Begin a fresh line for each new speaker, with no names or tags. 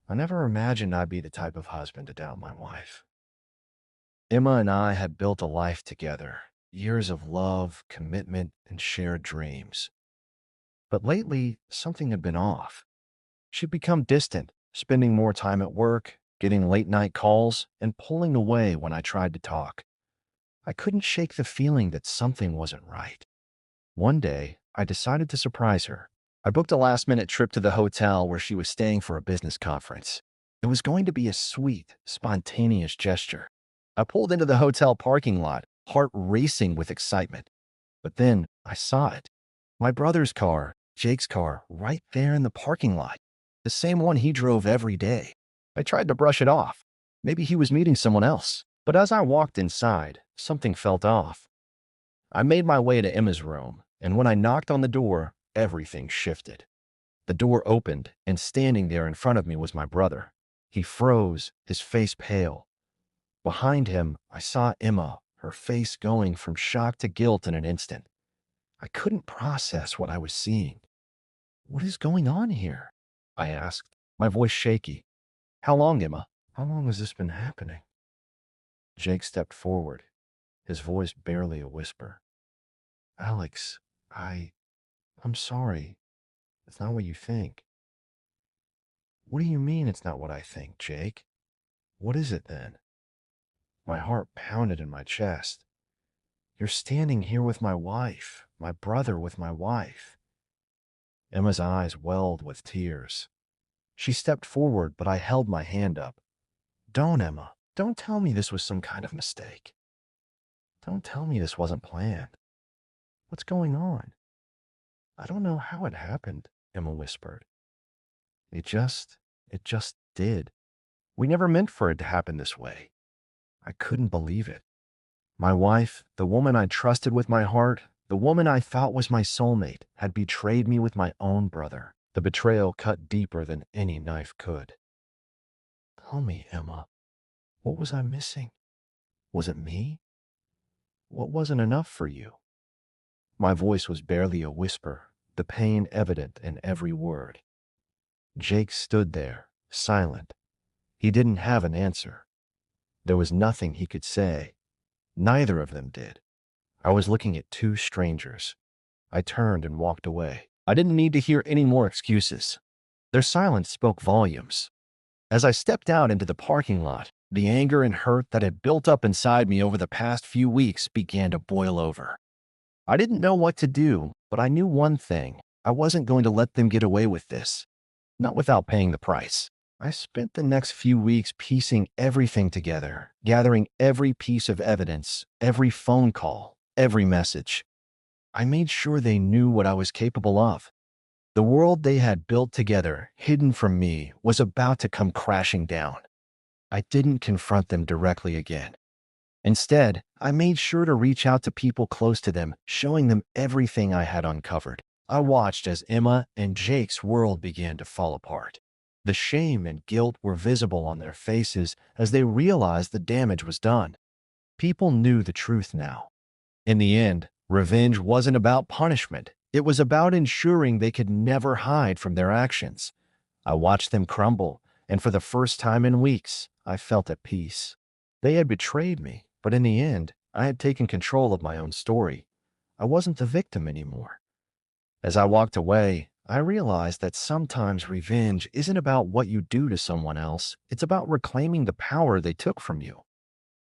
I never imagined I'd be the type of husband to doubt my wife. Emma and I had built a life together, years of love, commitment, and shared dreams. But lately, something had been off. She'd become distant, spending more time at work, getting late night calls, and pulling away when I tried to talk. I couldn't shake the feeling that something wasn't right. One day, I decided to surprise her. I booked a last minute trip to the hotel where she was staying for a business conference. It was going to be a sweet, spontaneous gesture. I pulled into the hotel parking lot, heart racing with excitement. But then I saw it. My brother's car, Jake's car, right there in the parking lot. The same one he drove every day. I tried to brush it off. Maybe he was meeting someone else. But as I walked inside, something felt off. I made my way to Emma's room, and when I knocked on the door, everything shifted. The door opened, and standing there in front of me was my brother. He froze, his face pale. Behind him, I saw Emma, her face going from shock to guilt in an instant. I couldn't process what I was seeing. "What is going on here?" I asked, my voice shaky. "How long, Emma? How long has this been happening?" Jake stepped forward, his voice barely a whisper. "Alex, I'm sorry. It's not what you think." "What do you mean it's not what I think, Jake? What is it then?" My heart pounded in my chest. "You're standing here with my wife, my brother with my wife." Emma's eyes welled with tears. She stepped forward, but I held my hand up. "Don't, Emma. Don't tell me this was some kind of mistake. Don't tell me this wasn't planned. What's going on?" "I don't know how it happened," Emma whispered. It just did. We never meant for it to happen this way." I couldn't believe it. My wife, the woman I trusted with my heart, the woman I thought was my soulmate, had betrayed me with my own brother. The betrayal cut deeper than any knife could. "Tell me, Emma, what was I missing? Was it me? What wasn't enough for you?" My voice was barely a whisper, the pain evident in every word. Jake stood there, silent. He didn't have an answer. There was nothing he could say. Neither of them did. I was looking at two strangers. I turned and walked away. I didn't need to hear any more excuses. Their silence spoke volumes. As I stepped out into the parking lot, the anger and hurt that had built up inside me over the past few weeks began to boil over. I didn't know what to do, but I knew one thing. I wasn't going to let them get away with this. Not without paying the price. I spent the next few weeks piecing everything together, gathering every piece of evidence, every phone call, every message. I made sure they knew what I was capable of. The world they had built together, hidden from me, was about to come crashing down. I didn't confront them directly again. Instead, I made sure to reach out to people close to them, showing them everything I had uncovered. I watched as Emma and Jake's world began to fall apart. The shame and guilt were visible on their faces as they realized the damage was done. People knew the truth now. In the end, revenge wasn't about punishment. It was about ensuring they could never hide from their actions. I watched them crumble, and for the first time in weeks, I felt at peace. They had betrayed me, but in the end, I had taken control of my own story. I wasn't the victim anymore. As I walked away, I realized that sometimes revenge isn't about what you do to someone else. It's about reclaiming the power they took from you.